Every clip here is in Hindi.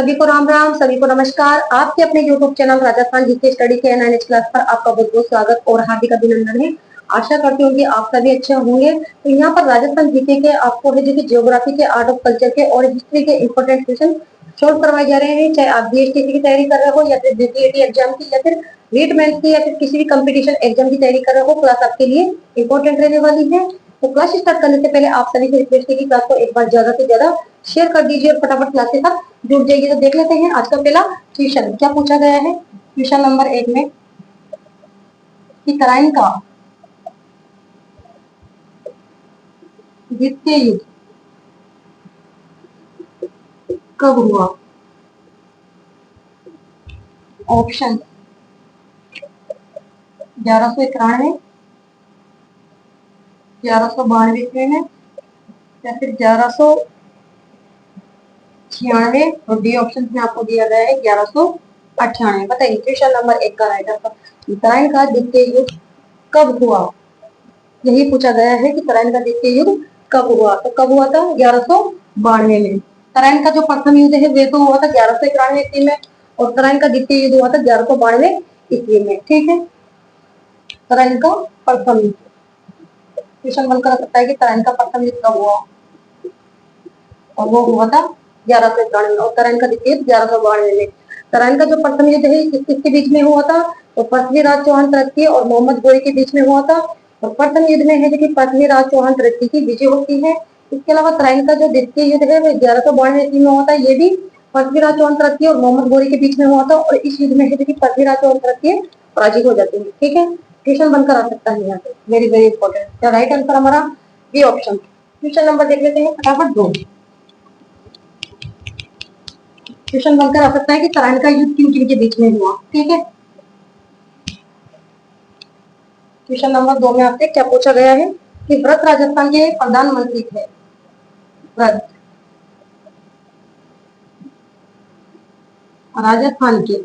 सभी को राम राम, सभी को नमस्कार। आपके अपने YouTube channel Rajasthan GK study के 9 क्लास पर आपका बहुत बहुत स्वागत और हार्दिक अभिनंदन है। आशा करती हूँ कि आप सभी अच्छे होंगे। तो यहाँ पर राजस्थान जीके के आपको है जो कि ज्योग्राफी के, आर्ट ऑफ कल्चर के और हिस्ट्री के इंपोर्टेंट क्वेश्चन सोल्व करवाए जा रहे हैं। चाहे आप बीएसटीसी की तैयारी कर रहे हो या फिर बीपीएटी एग्जाम की या फिर नीट मेंस की या फिर किसी भी कंपटीशन एग्जाम की तैयारी कर रहे हो, क्लास आपके लिए इंपॉर्टेंट रहने वाली है। तो क्लास स्टार्ट करने से पहले आप सभी से रिक्वेस्ट है कि क्लास को एक बार ज्यादा से ज्यादा शेयर कर दीजिए और फटाफट क्लास के साथ जुड़ जाइए। तो देख लेते हैं आज का पहला क्वेश्चन क्या पूछा गया है। क्वेश्चन नंबर 1 में कि तराइन का द्वितीय युद्ध कब हुआ। ऑप्शन 1191, 1192 में या फिर 1196 और डी ऑप्शन में आपको दिया गया है 1198। बताइए क्वेश्चन नंबर 1 का राइट आंसर। तराइन का द्वितीय युद्ध कब हुआ, यही पूछा गया है कि तराइन का द्वितीय युद्ध कब हुआ। तो कब हुआ था, 1192 में। तराइन का जो प्रथम युद्ध है वे तो हुआ था 1191 ईस्वी में और तराइन का द्वितीय युद्ध हुआ था 1192 ईस्वी में। ठीक है, तराइन का प्रथम युद्ध क्वेश्चन बनकर आ सकता है कि तराइन का प्रथम युद्ध कब हुआ, और वो हुआ था 1191 में और तराइन का द्वितीय 1192 में। तराइन का जो प्रथम युद्ध है किसके बीच में हुआ था, तो पृथ्वीराज चौहान तरक्की और मोहम्मद गोरी के बीच में हुआ था। और प्रथम युद्ध में है जो कि पृथ्वीराज चौहान तरक्की की विजय होती है। इसके अलावा तराइन का जो द्वितीय युद्ध है वो 1192 ईस्वी में हुआ था, ये भी पृथ्वीराज चौहान तरक्की और मोहम्मद गोरी के बीच में हुआ था। और इस युद्ध में है जो कि पृथ्वीराज चौहान तरक्की पराजित हो जाती है। ठीक है, क्वेश्चन बनकर आ सकता है यहाँ पे, very very important. Right answer हमारा बी ऑप्शन। क्वेश्चन नंबर देख लेते हैं फटाफट 2। क्वेश्चन बनकर आ सकता है कि तराइन का युद्ध किन किन के बीच में हुआ। ठीक है, क्वेश्चन नंबर 2 में आपसे क्या पूछा गया है कि व्रत राजस्थान के प्रधानमंत्री थे। व्रत राजस्थान के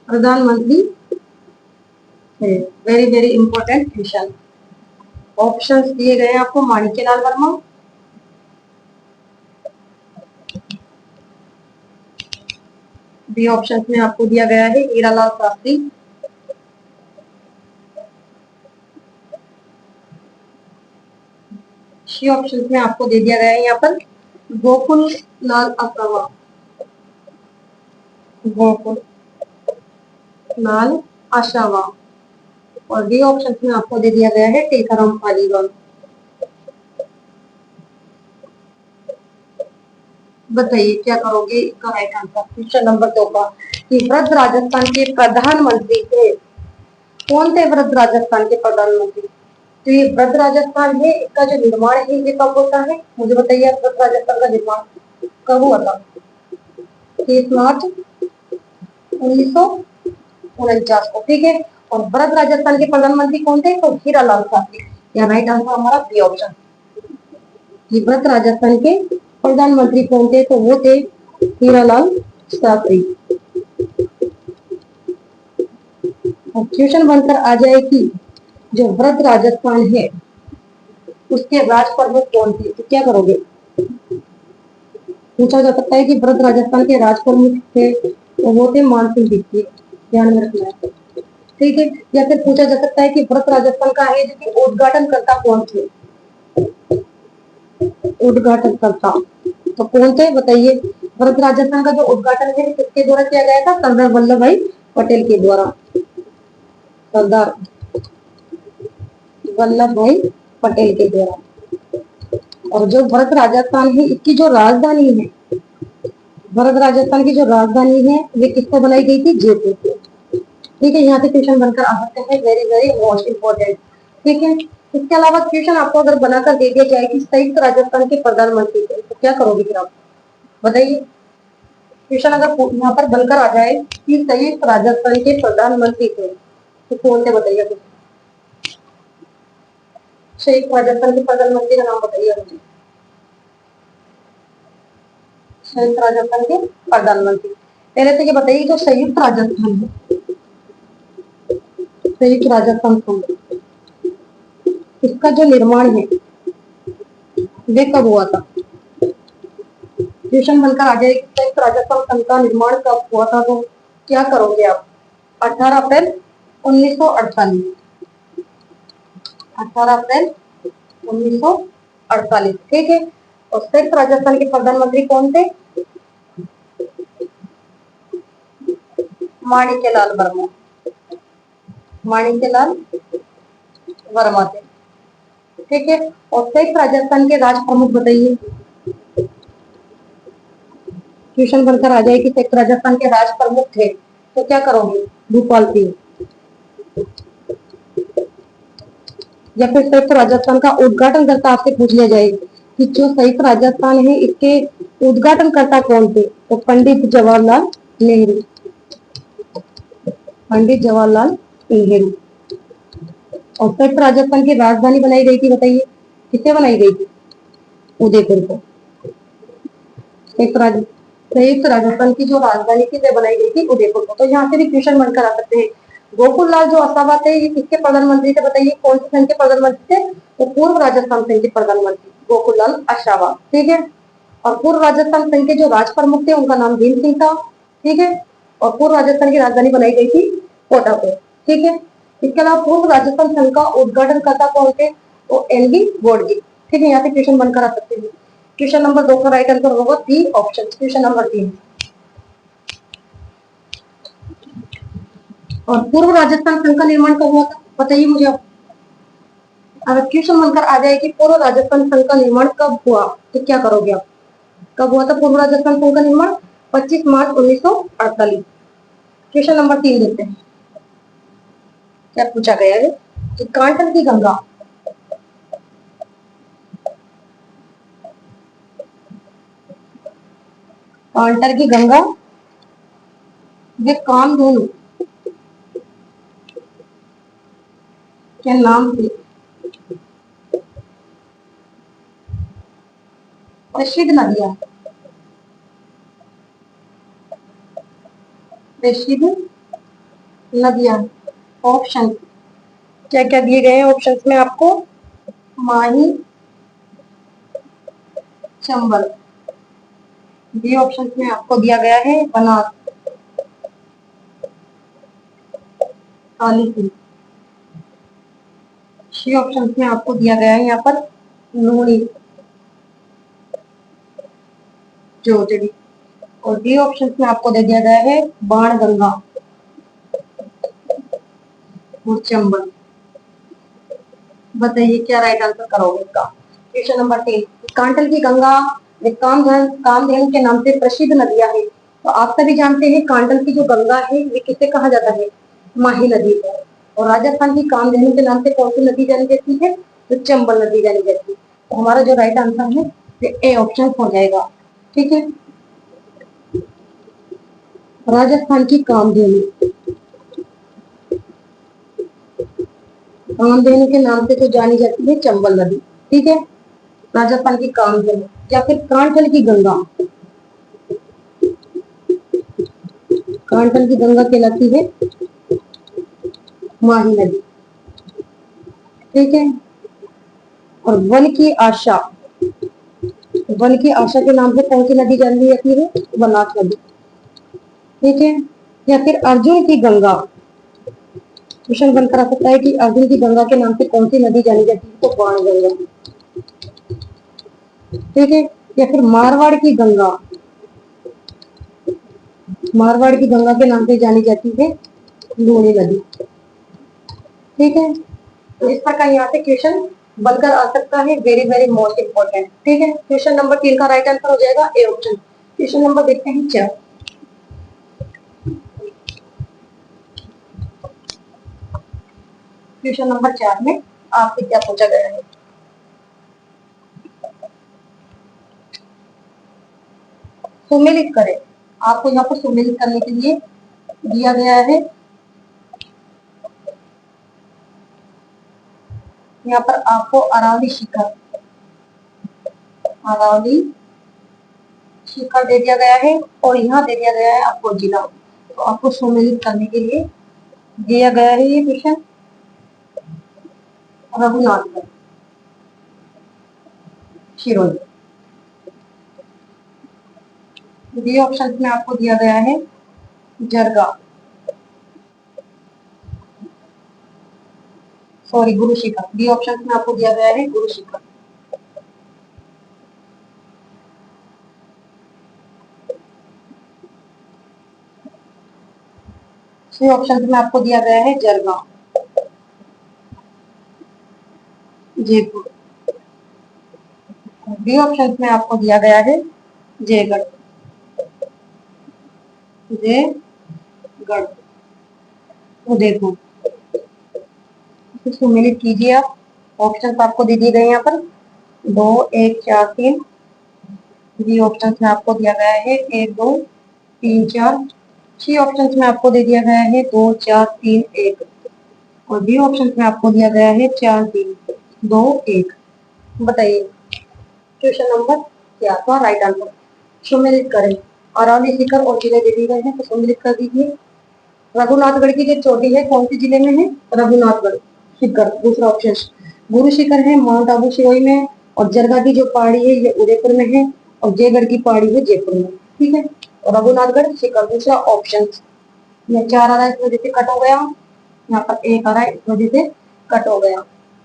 प्रधानमंत्री थे। Very very important question. Options दिए गए हैं आपको, माणिक्यलाल वर्मा, बी ऑप्शन में आपको दिया गया है हीरालाल शास्त्री, सी ऑप्शन में आपको दे दिया गया है यहाँ पर गोकुल लाल आसरावा, गोकुल लाल आसरावा। और डी ऑप्शन में आपको दे दिया गया है टीकाराम पालीवाल। बताइए क्या करोगे इसका राइट आंसर। क्वेश्चन नंबर 2 का कि व्रत राजस्थान के प्रधानमंत्री थे। कौन थे व्रत राजस्थान के प्रधानमंत्री। तो ये व्रत राजस्थान है, इसका जो निर्माण है ये कब होता है, मुझे बताइए। व्रत राजस्थान का निर्माण कब हुआ था, 30 मार्च 1949 को। ठीक है, और व्रत राजस्थान के प्रधानमंत्री कौन थे, तो हीरालाल शास्त्री। या राइट आंसर हमारा बी ऑप्शन। व्रत राजस्थान के प्रधानमंत्री कौन थे, तो वो थे हीरालाल शास्त्री। क्वेश्चन बनकर आ जाए कि जो व्रत राजस्थान है उसके राज प्रमुख कौन थे, तो क्या करोगे। पूछा जा सकता है कि व्रत राजस्थान के राज प्रमुख थे, तो वो थे मानसिंह दीक्षित, ध्यान में रखना है। ठीक है, या फिर पूछा जा सकता है कि व्रत राजस्थान का है जो कि उद्घाटन करता कौन थे, उद्घाटन करता तो कौन थे बताइए। व्रत राजस्थान का जो उद्घाटन है किसके द्वारा किया गया था, सरदार वल्लभ भाई पटेल के द्वारा, सरदार वल्लभ भाई पटेल के द्वारा। और जो भरत राजस्थान है इसकी जो राजधानी है, भरत राजस्थान की जो राजधानी है वे किसको बनाई गई थी, जयपुर को। ठीक है, यहाँ से क्वेश्चन बनकर आ सकते हैं, वेरी वेरी मोस्ट इंपॉर्टेंट। ठीक है, इसके अलावा क्वेश्चन आपको अगर बनाकर दे दिया जाए कि संयुक्त राजस्थान के प्रधानमंत्री थे, तो क्या करोगे फिर आप बताइए। क्वेश्चन अगर यहाँ पर बनकर आ जाए कि संयुक्त राजस्थान के प्रधानमंत्री थे, तो कौन थे बताइए। संयुक्त राजस्थान के प्रधानमंत्री का नाम बताइए मुझे। संयुक्त राजस्थान के प्रधानमंत्री पहले तो ये बताइए जो संयुक्त राजस्थान है, संयुक्त राजस्थान संघ, इसका जो निर्माण है वे कब हुआ था। क्वेश्चन बनकर आ जाए कि संयुक्त राजस्थान संघ का निर्माण कब हुआ था, तो क्या करोगे आप? 18 अप्रैल 1948। 18 अप्रैल 1948, ठीक है। और संयुक्त राजस्थान के प्रधानमंत्री कौन थे? माणिक्यलाल वर्मा। माणिक्यलाल वर्मा थे, ठीक है। और संयुक्त राजस्थान के राज प्रमुख बताइए। क्वेश्चन बनकर आ जाए कि संयुक्त राजस्थान के राज प्रमुख थे, तो क्या करोगे? भूपाल सिंह। या फिर संयुक्त राजस्थान का उद्घाटन करता आपसे पूछ लिया जाए कि जो संयुक्त राजस्थान है इसके उद्घाटन करता कौन थे, तो पंडित जवाहरलाल नेहरू। पंडित जवाहरलाल नेहरू। और संयुक्त राजस्थान की राजधानी बनाई गई थी, बताइए किससे बनाई गई थी? उदयपुर को। संयुक्त राजस्थान की जो राजधानी थी वह बनाई गई थी उदयपुर को। तो यहाँ से भी क्वेश्चन बनकर आ सकते हैं। गोकुललाल जो असावा थे ये किसके प्रधानमंत्री थे, बताइए कौन से संघ के प्रधानमंत्री थे? तो पूर्व राजस्थान संघ के प्रधानमंत्री गोकुललाल असावा, ठीक है। और पूर्व राजस्थान संघ के जो राज प्रमुख थे उनका नाम भीम सिंह था, ठीक है। और पूर्व राजस्थान की राजधानी बनाई गई थी कोटा को, ठीक है। इसके अलावा पूर्व राजस्थान संघ का उद्घाटन करता कौन थे? तो एल बी गोडगे, ठीक है। यहाँ से क्वेश्चन बनकर आ सकते हैं। क्वेश्चन नंबर 2 का राइट आंसर होगा डी ऑप्शन, क्वेश्चन नंबर 3। और पूर्व राजस्थान संघ का निर्माण कब हुआ था, बताइए मुझे। अगर क्वेश्चन बनकर आ जाए कि पूर्व राजस्थान संघ का निर्माण कब हुआ, तो क्या करोगे आप? कब हुआ था पूर्व राजस्थान संघ का निर्माण? 25 मार्च 1948। क्वेश्चन नंबर 3 देखते हैं क्या पूछा गया है कि कांटन की गंगा, कांटर की गंगा वे कामधेनु के नाम से प्रसिद्ध नदियां, प्रसिद्ध नदियां। ऑप्शन क्या क्या दिए गए हैं ऑप्शंस में आपको? माही, चंबल। बी ऑप्शन में आपको दिया गया है बनास, काली। सी ऑप्शन में आपको दिया गया है यहाँ पर लूणी, जोजड़ी। और डी ऑप्शन में आपको दे दिया गया है बाण गंगा और चंबल। बताइए क्या राइट आंसर करोगे इसका? क्वेश्चन नंबर 3, कांटल की गंगा कामधेनु के नाम से प्रसिद्ध नदियां है। तो आप सभी जानते हैं कांटल की जो गंगा है ये किसे कहा जाता है? माही नदी को। और राजस्थान की कामधेनु के नाम से कौन सी नदी जानी जाती है? तो चंबल नदी जानी जाती है। तो हमारा जो राइट आंसर है ए ऑप्शन हो जाएगा, ठीक है। राजस्थान की कामधेनु, कामधेनु के नाम से तो जानी जाती है चंबल नदी, ठीक है। राजस्थान की कामधेनु या फिर कांठल की गंगा, कांठल की गंगा कहलाती है माही नदी, ठीक है। और वन की आशा, वन की आशा के नाम से कौन सी नदी जानी जाती है? बनास नदी, ठीक है। या फिर अर्जुन की गंगा, क्वेश्चन बनकर आ सकता है कि अर्जुन की गंगा के नाम से कौन सी नदी जानी जाती है? तो बाण गंगा, ठीक है। या फिर मारवाड़ की गंगा, मारवाड़ की गंगा के नाम से जानी जाती है लूणी नदी, ठीक है। तो इस प्रकार यहाँ से क्वेश्चन बनकर आ सकता है, वेरी वेरी मोस्ट इंपॉर्टेंट, ठीक है। क्वेश्चन नंबर 3 का राइट आंसर हो जाएगा ए ऑप्शन। क्वेश्चन नंबर देखते हैं 4। क्वेश्चन नंबर 4 में आपसे क्या पूछा गया है? सुमेलित करें। आपको यहाँ पर सुमेलित करने के लिए दिया गया है, यहाँ पर आपको अरावली शिखर, अरावली शिखर दे दिया गया है और यहाँ दे दिया गया है आपको जिला। तो आपको सुमेलित करने के लिए दिया गया है ये question Raghunathgarh, Sirohi, D option में आपको दिया गया है जरगा, sorry Guru Shikhar. D option में आपको दिया गया है गुरु शिखर। सी ऑप्शन में आपको दिया गया है जरगा, जयपुर। डी ऑप्शन में आपको दिया गया है जयगढ़, जयगढ़, उदयपुर। इसको मिलित कीजिए आप। ऑप्शन आपको दे दिए गए यहाँ पर 2 1 4 3। बी ऑप्शन में आपको दिया गया है 1 2 3 4। सी ऑप्शन में आपको दे दिया गया है 2 4 3 1। और डी ऑप्शन में आपको दिया गया है 4 3 2 1। बताइए क्वेश्चन नंबर क्या था राइट आंसर। सम्मिलित करें। अरावली शिखर और जिले दे दिए गए हैं तो सम्मिलित कर दीजिए। रघुनाथगढ़ की जो चोटी है कौन सी जिले में है? रघुनाथगढ़ शिखर, दूसरा ऑप्शन। गुरु शिखर है माउंट आबू सिरोही में, और जरगा की जो पहाड़ी है ये उदयपुर में है, और जयगढ़ की पहाड़ी है जयपुर में। ठीक है, और रघुनाथगढ़ शिखर दूसरा ऑप्शन। ये 4 आ रहा है इस वजह से कट हो गया, यहाँ पर 1 आ रहा है इस वजह से कट हो गया।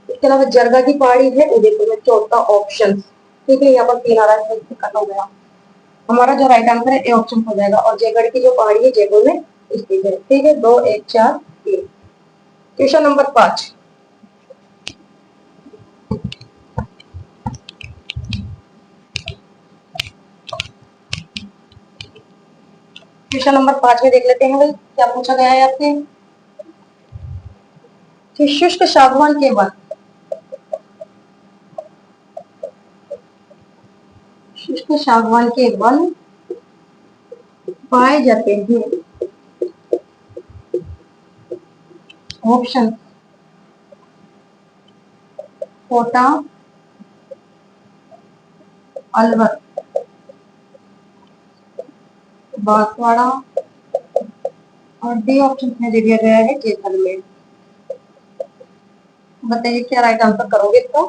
इसके अलावा जरगा की पहाड़ी है उदयपुर में, चौथा ऑप्शन। ठीक है, यहाँ पर 3 आ रहा है इस वजह से कट हो गया। हमारा जो राइट आंसर है ए ऑप्शन हो जाएगा, और जयगढ़ की जो पहाड़ी है जयपुर में स्थित है। ठीक है, 2 1 4 3। Question number 5। क्वेश्चन नंबर 5 में देख लेते हैं भाई क्या पूछा गया है आपसे कि शुष्क सागवान के वन, शुष्क सागवान के वन पाए जाते हैं। ऑप्शन कोटा, अलवर, बांसवाड़ा, और डी ऑप्शन में दे दिया गया है जैसलमेर। बताइए क्या राइट आंसर करोगे इसका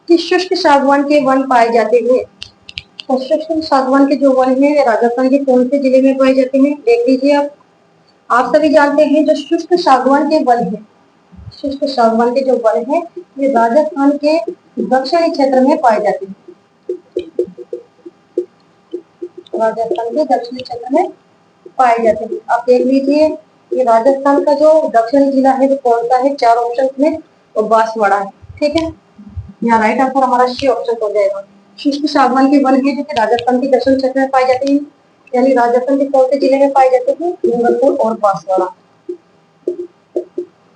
कि शुष्क सागवान के वन पाए जाते हैं। तो शुष्क सागवान के जो वन है राजस्थान के कौन से जिले में पाए जाते हैं देख लीजिए आप सभी जानते हैं जो शुष्क सागवान के वन है, शुष्क सागवान के जो वन है ये राजस्थान के दक्षिणी क्षेत्र में पाए जाते हैं। राजस्थान के दक्षिणी क्षेत्र में पाए जाते हैं। आप देख लीजिए ये राजस्थान का जो दक्षिणी जिला है वो कौन सा है? 4 ऑप्शन में तो बांसवाड़ा है। ठीक है, यहाँ राइट आंसर हमारा सी ऑप्शन हो जाएगा। शुष्क सागवान के वन है जो कि राजस्थान के दक्षिण क्षेत्र में पाए जाते हैं, यानी राजस्थान के कौन से जिले में पाए जाते हैं? डूंगरपुर और बांसवाड़ा।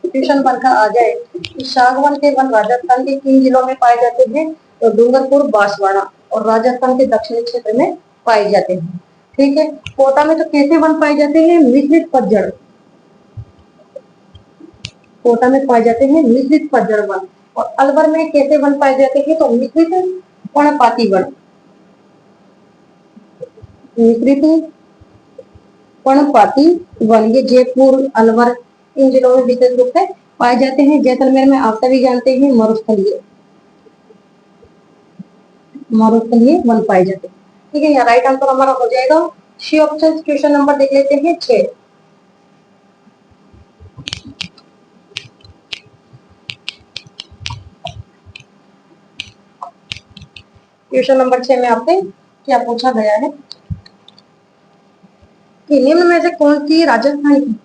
क्वेश्चन बनकर आ जाए कि सागवान के वन राजस्थान के किन जिलों में पाए जाते हैं? तो डूंगरपुर, बांसवाड़ा और राजस्थान के दक्षिणी क्षेत्र में पाए जाते हैं। ठीक है, कोटा में तो कैसे वन पाए जाते हैं? मिश्रित पतझड़। कोटा में पाए जाते हैं मिश्रित पतझड़ वन। और अलवर में कैसे वन पाए जाते हैं? तो मिश्रित पर्णपाती वन, मिश्रित पर्णपाती वन। ये जयपुर, अलवर इन जिलों में विशेष रूप से पाए जाते हैं। जैसलमेर में आप सभी जानते हैं मरुस्थलीय, मरुस्थलीय वन पाए जाते हैं। ठीक है, यहाँ राइट आंसर हमारा हो जाएगा सी ऑप्शन। क्वेश्चन नंबर देख लेते हैं 6। क्वेश्चन नंबर 6 में आपसे क्या पूछा गया है कि निम्न में से कौन सी राजस्थान की,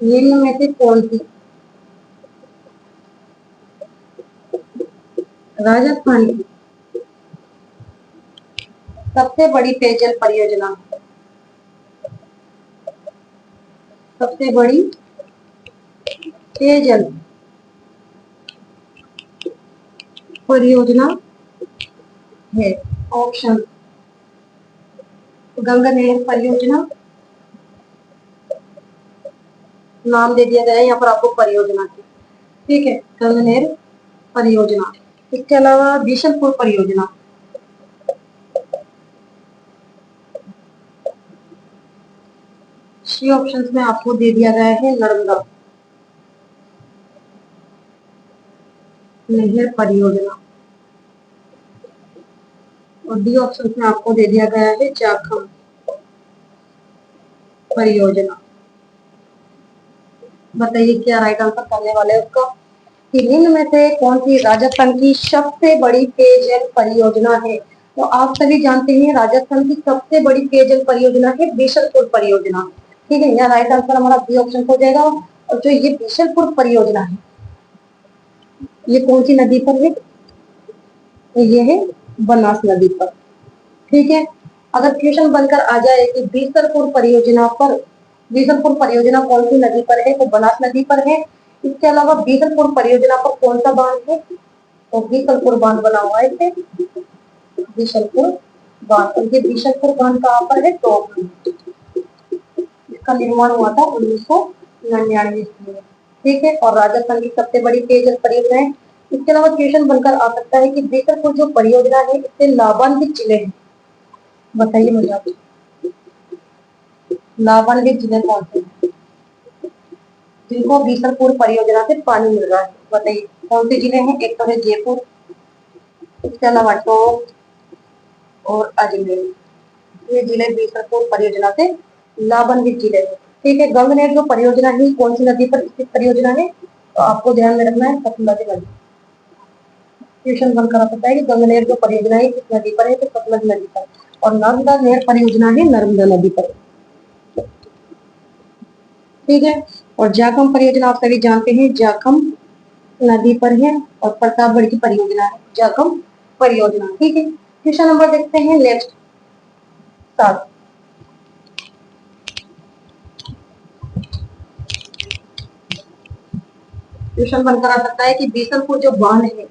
निम्न में से कौन सी राजस्थान की सबसे बड़ी पेयजल परियोजना, सबसे बड़ी पेयजल परियोजना है? ऑप्शन गंगा नहर परियोजना, नाम दे दिया गया है यहाँ पर आपको परियोजना की। ठीक है, गंगा नहर परियोजना। इसके अलावा बिशनपुर परियोजना, सी ऑप्शन में आपको दे दिया गया है नर्मदा नहर परियोजना, और डी ऑप्शन में आपको दे दिया गया है जाखम परियोजना। बताइए क्या राइट आंसर करने वाले हैं उसका, कि निम्न में से कौन सी राजस्थान की सबसे बड़ी पेयजल परियोजना है। तो आप सभी जानते हैं राजस्थान की सबसे बड़ी पेयजल परियोजना है बीसलपुर परियोजना। ठीक है, यहाँ राइट आंसर हमारा बी ऑप्शन हो जाएगा। और जो ये बीसलपुर परियोजना है ये कौन सी नदी पर है, तो ये है बनास नदी पर। ठीक है, अगर क्वेश्चन बनकर आ जाए कि बीसलपुर परियोजना कौन सी नदी पर है, तो बनास नदी पर है। इसके अलावा बीसलपुर परियोजना पर कौन सा बांध है, तो बीसलपुर बांध बना हुआ है इसे, बीसलपुर बांध। और ये बीसलपुर बांध कहाँ पर है, टोंक में। इसका निर्माण हुआ था 1999 ईस्वी में। ठीक है, और राजस्थान की सबसे बड़ी पेयजल परियोजना है। इसके अलावा क्वेश्चन बनकर आ सकता है कि बीसलपुर जो परियोजना है इससे लाभान्वित जिले हैं। बताइए मुझे आप, लाभान्वित जिले कौन से हैं जिनको बीसलपुर परियोजना से पानी मिल रहा है। बताइए कौन से जिले हैं, एक तो है जयपुर, इसके अलावा टोंक और अजमेर। ये जिले बीसलपुर परियोजना से लाभान्वित जिले हैं। ठीक है, गंगनेर जो परियोजना है कौन सी नदी पर स्थित परियोजना है, तो आपको ध्यान में रखना है सतलज नदी। क्वेश्चन बनकर सकता है कि गंगनेर जो परियोजना है किस नदी पर है, तो सतलज नदी पर। और नर्मदा नहर परियोजना है नर्मदा नदी पर। ठीक है, और जाखम परियोजना आप सभी जानते हैं जाखम नदी पर है, और प्रतापगढ़ की परियोजना है जाखम परियोजना। ठीक है, क्वेश्चन नंबर देखते हैं नेक्स्ट 7। क्वेश्चन बनकर आ सकता है कि बीसलपुर जो बांध है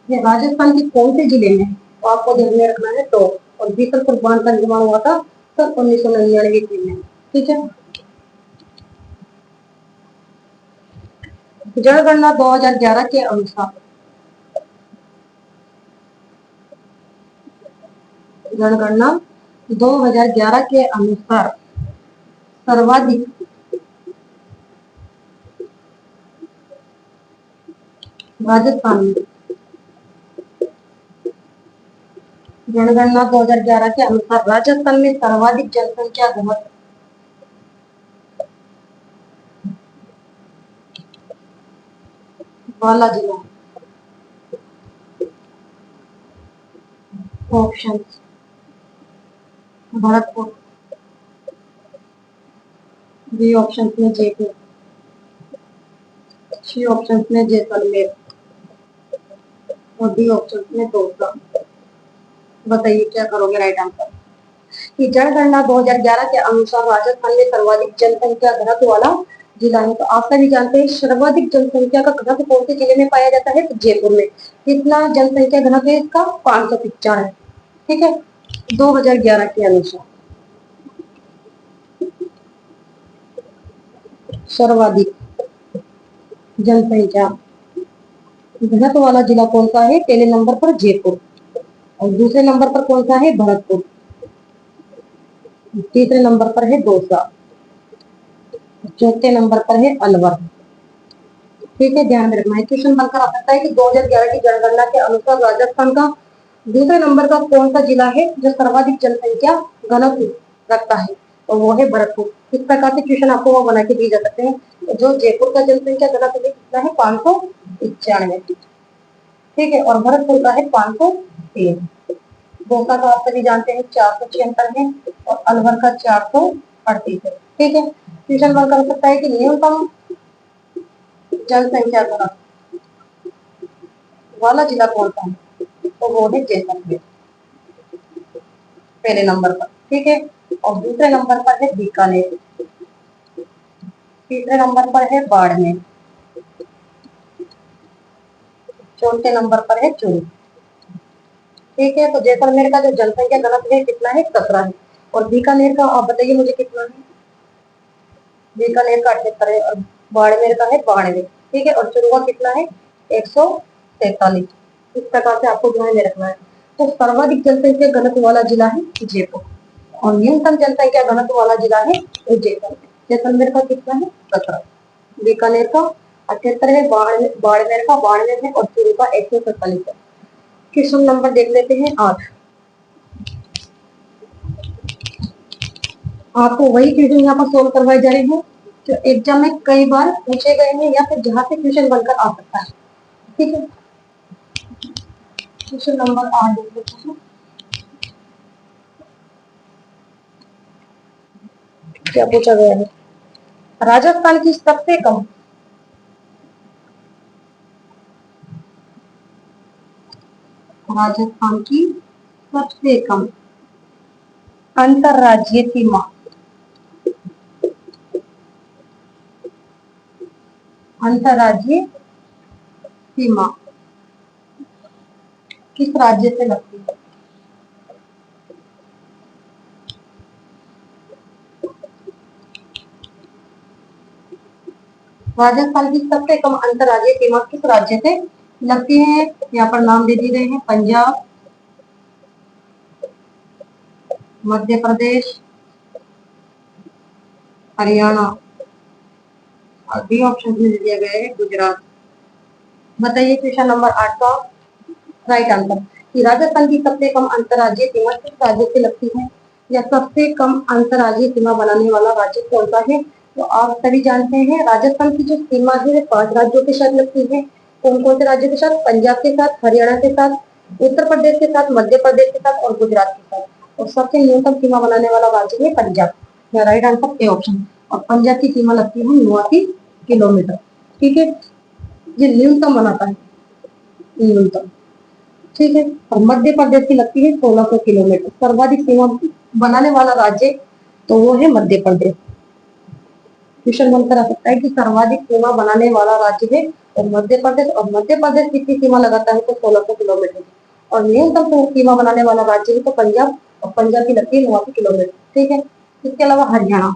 ये राजस्थान के कौन से जिले में है, तो आपको ध्यान में रखना है। तो और बीसलपुर बांध का निर्माण हुआ था सन 1999 ईस्वी में। ठीक है, जनगणना 2011 के अनुसार, जनगणना 2011 के अनुसार सर्वाधिक राजस्थान में, जनगणना 2011 के अनुसार राजस्थान में सर्वाधिक जनसंख्या घनत्व वाला जिला। ऑप्शन भरतपुर, बी ऑप्शन में जयपुर, सी ऑप्शन में जैसलमेर और डी ऑप्शन में दौसा। बताइए क्या करोगे राइट आंसर, कि जनगणना 2011 के अनुसार राजस्थान में सर्वाधिक जनसंख्या घनत्व वाला जिला है। तो आप सभी जानते हैं सर्वाधिक जनसंख्या का घनत्व कौन से जिले में पाया जाता है, तो जयपुर में। कितना जनसंख्या घनत्व है इसका, 595। ठीक है, 2011 के अनुसार सर्वाधिक जनसंख्या घनत्व वाला जिला कौन सा है, पहले नंबर पर जयपुर, और दूसरे नंबर पर कौन सा है, भरतपुर, तीसरे नंबर पर है दौसा, चौथे नंबर पर है अलवर। ठीक है, ध्यान में रखना है। क्वेश्चन बनकर आ सकता है कि 2011 की जनगणना के अनुसार राजस्थान का दूसरे नंबर का कौन सा जिला है जो सर्वाधिक जनसंख्या घनत्व रखता है, तो वो है भरतपुर। इस प्रकार से क्वेश्चन आपको वो बना के दिए जा सकते हैं। जो जयपुर का जनसंख्या घनत्व कितना है, 591। ठीक है, और भरतपुर का है 503। दौसा का आप सभी जानते हैं 476 है, और अलवर का 438 है। ठीक है, क्वेश्चन बनकर हो सकता है कि न्यूनतम जनसंख्या घनत्व वाला जिला कौन सा है, तो वो है जैसलमेर पहले नंबर पर। ठीक है, और दूसरे नंबर पर है बीकानेर, तीसरे नंबर पर है बाड़मेर, चौथे नंबर पर है चूरू। ठीक है, तो जैसलमेर का जो जनसंख्या घनत्व है कितना है, 17 है। और बीकानेर का आप बताइए मुझे कितना है, बीकानेर का 78 है, और बाड़मेर का है 92। ठीक है, और चूरू का कितना है, 143। इस प्रकार से आपको ध्यान में रखना है। तो सर्वाधिक जनसंख्या घनत्व वाला जिला है जयपुर, और न्यूनतम जनसंख्या घनत्व वाला जिला है जैसलमेर। जैसलमेर का कितना है, 17। बीकानेर का 78 है, बाड़मेर का 92 है, और चूरू का 143 है। क्वेश्चन नंबर देख लेते हैं 8। आपको वही क्वेश्चन यहाँ पर सोल्व करवाए जा रहे हैं जो एग्जाम में कई बार पूछे गए हैं या फिर जहाँ से क्वेश्चन बनकर आ सकता है। ठीक है, क्वेश्चन नंबर 8 देख लेते हैं क्या पूछा गया है। राजस्थान की सबसे कम राजस्थान की सबसे कम अंतरराज्यीय सीमा अंतरराज्यीय सीमा किस राज्य से लगती है। राजस्थान की सबसे कम अंतरराज्यीय सीमा किस राज्य से लगती है। यहाँ पर नाम दे दिए गए हैं पंजाब, मध्य प्रदेश, हरियाणा और बी ऑप्शन में दिया गया है गुजरात। बताइए क्वेश्चन नंबर 8 का राइट आंसर कि राजस्थान की सबसे कम अंतरराज्यीय सीमा किस राज्य से लगती है या सबसे कम अंतरराज्यीय सीमा बनाने वाला राज्य कौन सा है। तो आप सभी जानते हैं राजस्थान की जो सीमा है वो 5 राज्यों के साथ लगती है। कौन कौन से राज्यों के साथ। पंजाब के साथ, हरियाणा के साथ, उत्तर प्रदेश के साथ, मध्य प्रदेश के साथ और गुजरात के साथ। और सबसे न्यूनतम सीमा बनाने वाला राज्य है Punjab. Right answer A option. और पंजाब की सीमा लगती है 89 किलोमीटर। ठीक है, ये न्यूनतम बनाता है, न्यूनतम। ठीक है, और मध्य प्रदेश की लगती है 1600 किलोमीटर। सर्वाधिक सीमा बनाने वाला राज्य तो वो है मध्य प्रदेश। क्वेश्चन बनकर आ सकता है कि सर्वाधिक सीमा बनाने वाला राज्य है और मध्य प्रदेश। और मध्य प्रदेश कितनी सीमा लगाता है तो 1600 किलोमीटर। और न्यूनतम सीमा बनाने वाला राज्य है तो पंजाब, और पंजाब की लगती है 89 किलोमीटर। ठीक है, इसके अलावा हरियाणा,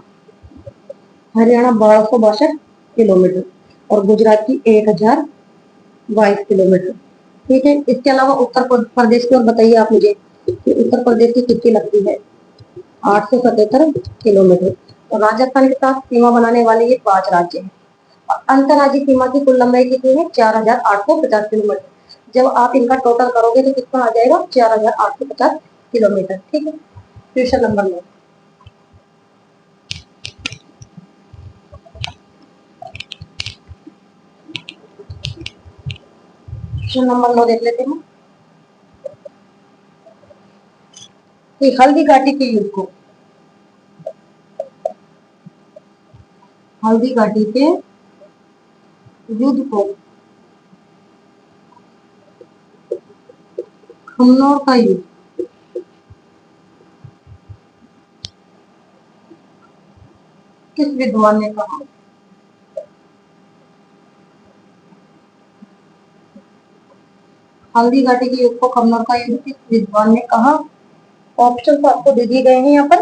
हरियाणा 1262 किलोमीटर और गुजरात की 1022 किलोमीटर। ठीक है, इसके अलावा उत्तर प्रदेश की और बताइए आप मुझे कि उत्तर प्रदेश की कितनी लगती है। 877 किलोमीटर। तो राजस्थान के साथ सीमा बनाने वाले ये 5 राज्य हैं। अंतरराज्यीय सीमा की कुल लंबाई कितनी है 4850 किलोमीटर। जब आप इनका टोटल करोगे तो कितना आ जाएगा 4850 किलोमीटर। ठीक है, क्वेश्चन नंबर 9। क्वेश्चन नंबर 9 देख लेते हैं कि हल्दी घाटी के युद्ध को, हल्दी घाटी के युद्ध को खमनोर का युद्ध किस विद्वान ने कहा। हल्दी घाटी के युद्ध को खमनोर का युद्ध किस विद्वान ने कहा। ऑप्शन तो आपको दे दिए गए हैं यहाँ पर।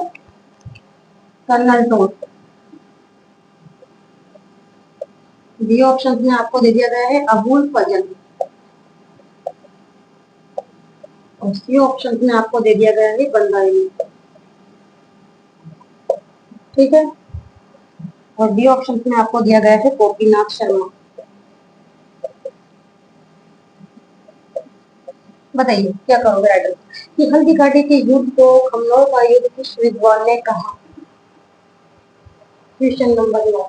कर्नल टोट, बी ऑप्शन में आपको दे दिया गया है अबुल फजल, और सी ऑप्शन में आपको दे दिया गया है बंदाई। ठीक है, और डी ऑप्शन में आपको दिया गया है गोपीनाथ शर्मा। बताइए क्या करोगे राइटर कि हल्दी घाटी के युद्ध को खमनोर का युद्ध किस विद्वान ने कहा। क्वेश्चन नंबर 9,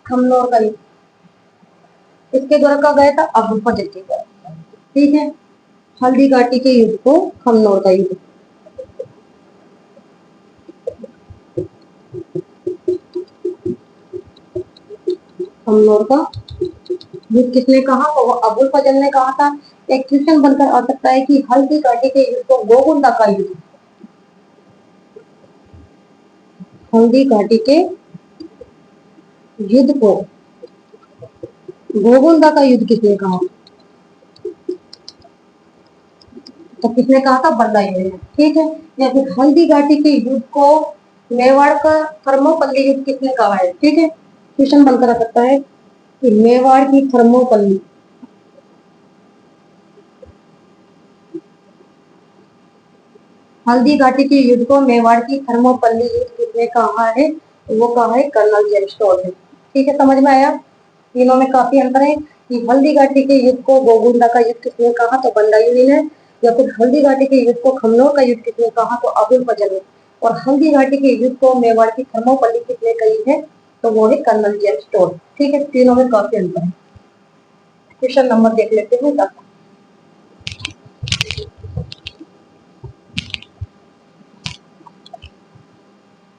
खमनोर का युद्ध किसके द्वारा कहा गया था अबुल फजल के द्वारा। ठीक है, हल्दी घाटी के युद्ध को खमनोर का युद्ध, खमनोर का युद्ध किसने कहा तो वो अबुल फजल ने कहा था। एक क्वेश्चन बनकर आ सकता है कि हल्दी घाटी के युद्ध को गोगुंडा का युद्ध, हल्दी घाटी के युद्ध को गोगुंडा का युद्ध किसने कहा तो किसने कहा था बंदाई ने। ठीक है, या फिर हल्दी घाटी के युद्ध को मेवाड़ का थर्मोपल्ली युद्ध किसने कहा है। ठीक है, क्वेश्चन बनकर आ सकता है कि मेवाड़ की थर्मोपल्ली, हल्दी घाटी के युद्ध को मेवाड़ की थर्मोपल्ली युद्ध किसने कहा है तो वो कहा है कर्नल जेम्स टोड ने। ठीक है, समझ में आया। तीनों में काफी अंतर है कि हल्दी घाटी के युद्ध को गोगुंडा का युद्ध किसने कहा तो बंदायूनी ने, या फिर हल्दी घाटी के युद्ध को खमनोर का युद्ध किसने कहा तो अबुल फजल ने। और हल्दी घाटी के युद्ध को मेवाड़ की थर्मोपल्ली किसने कही है, तो वो है कर्नल जेम्स टोड। ठीक है, तीनों में काफी अंतर है। क्वेश्चन नंबर देख लेते हैं 10।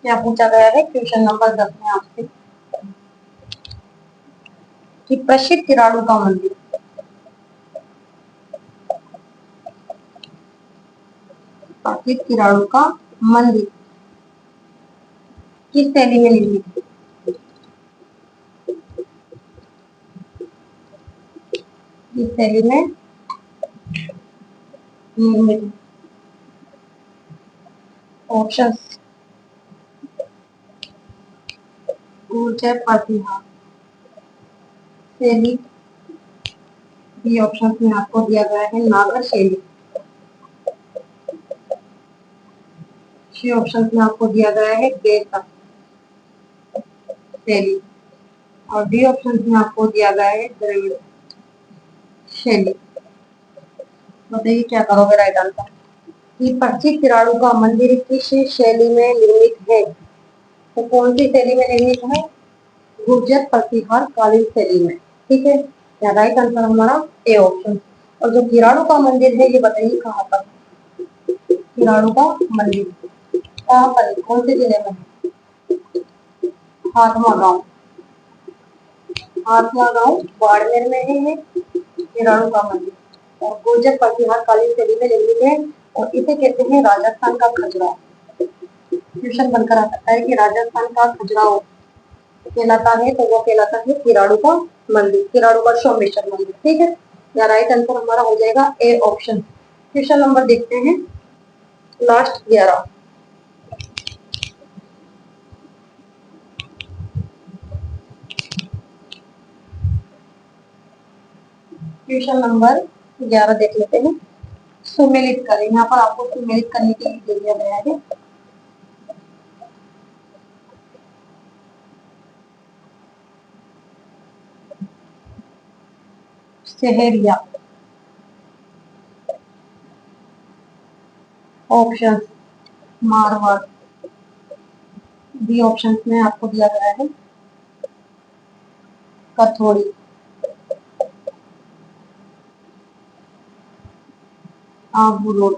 क्या पूछा गया है क्वेश्चन नंबर 10 में आपसे कि प्रसिद्ध किराणु का मंदिर, प्रसिद्ध किराणु का मंदिर किस शैली में निर्मित है? किस शैली में निर्मित? ऑप्शंस ऊर्जा प्रतिभा शैली, बी ऑप्शन में आपको दिया गया है नागर शैली, सी ऑप्शन में आपको दिया गया है गेरका शैली, और डी ऑप्शन में आपको दिया गया है द्रविड़ शैली। बताइए क्या करोगे राइट आंसर। कि प्रसिद्ध किराणु का मंदिर किस शैली में निर्मित है, तो कौन सी शैली में निर्मित है? गुर्जर प्रतिहार कालीन शैली में। ठीक है, या राइट आंसर हमारा ए ऑप्शन। और जो किराणु का मंदिर है ये बताइए कहाँ पर, किराणु का मंदिर कहाँ पर, कौन से जिले में? हाथमा गांव, हाथमा गांव बाड़मेर में है ये किराणु का मंदिर, और गुर्जर प्रतिहार कालीन शैली में निर्मित है, और इसे कहते हैं राजस्थान का खजुराहो। क्वेश्चन बनकर आ सकता है कि राजस्थान का खजुराहो कहलाता है, तो वो कहलाता है किराणु का मंदिर, किराणु का सोमेश्वर मंदिर। ठीक है, या राइट आंसर हमारा हो जाएगा ए ऑप्शन। क्वेश्चन नंबर देखते हैं लास्ट 11। क्वेश्चन नंबर 11 देख लेते हैं। सुमेलित करें, यहाँ पर आपको सुमेलित करने के लिए दे दिया गया है शहरिया। ऑप्शन मारवाड़, बी ऑप्शन में आपको दिया गया है कथोड़ी, आबू रोड,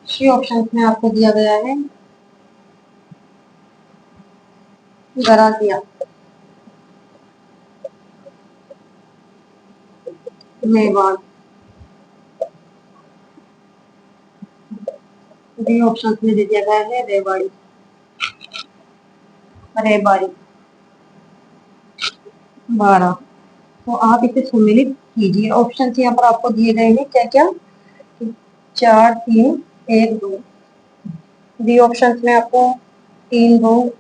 सी ऑप्शन में आपको दिया गया है गरासिया मेवाड़, डी ऑप्शन में दे दिया गया है रेवाड़ी, रेबाड़ी 12। तो आप इसे सम्मिलित कीजिए। ऑप्शन यहाँ पर आपको दिए गए हैं क्या क्या, 4 3 1 2। बी ऑप्शन में आपको 3 2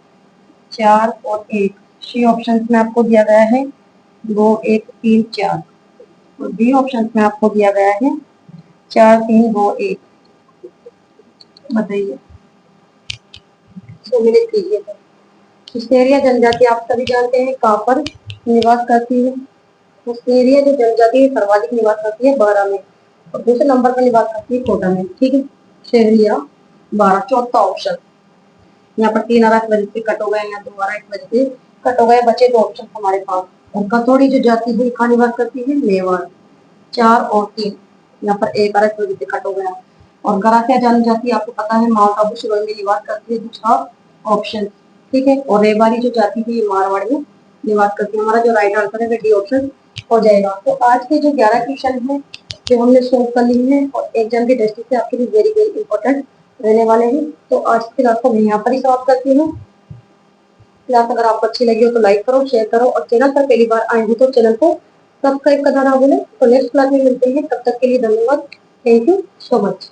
4 और 1। सी ऑप्शन में आपको दिया गया है 2 1 3 4, और डी ऑप्शन में आपको दिया गया है 4 3 2 1। बताइए, सम्मिलित कीजिए। विस्तेरिया जनजाति आप सभी जानते हैं कहाँ पर निवास करती है, विस्तेरिया जो जनजाति सर्वाधिक निवास करती है 12 में, और दूसरे नंबर पर निवास करती है कोटा में। ठीक है, शहरिया 12, चौथा ऑप्शन। यहाँ पर 3 आरा वजह से कट हो गए, यहाँ 2 आरा वजह से कट हो गए, बचे 2 ऑप्शन हमारे पास। और कथोड़ी जो जाति है कहाँ निवास करती है, मेवाड़ 4 और 3, यहाँ पर 1 आरा वजह से कट हो गया। और गरासिया जनजाति आपको पता है माउंट आबू शिरोई में निवास करती है, दूसरा ऑप्शन। ठीक है, और रेबारी जो जाति है ये मारवाड़ में निवास करती है। हमारा जो राइट आंसर है वो डी ऑप्शन हो जाएगा। तो आज के जो 11 क्वेश्चन है जो हमने सोल्व कर लिए हैं, और एग्जाम की दृष्टि से आपके लिए वेरी वेरी इंपॉर्टेंट रहने वाले हैं। तो आज की क्लास को मैं यहाँ पर ही समाप्त करती हूँ। क्लास अगर आपको अच्छी लगी हो तो लाइक करो, शेयर करो, और चैनल पर पहली बार आए हो तो चैनल को सब्सक्राइब करना ना भूलें। तो नेक्स्ट क्लास में मिलते हैं, तब तक के लिए धन्यवाद। Thank you so much.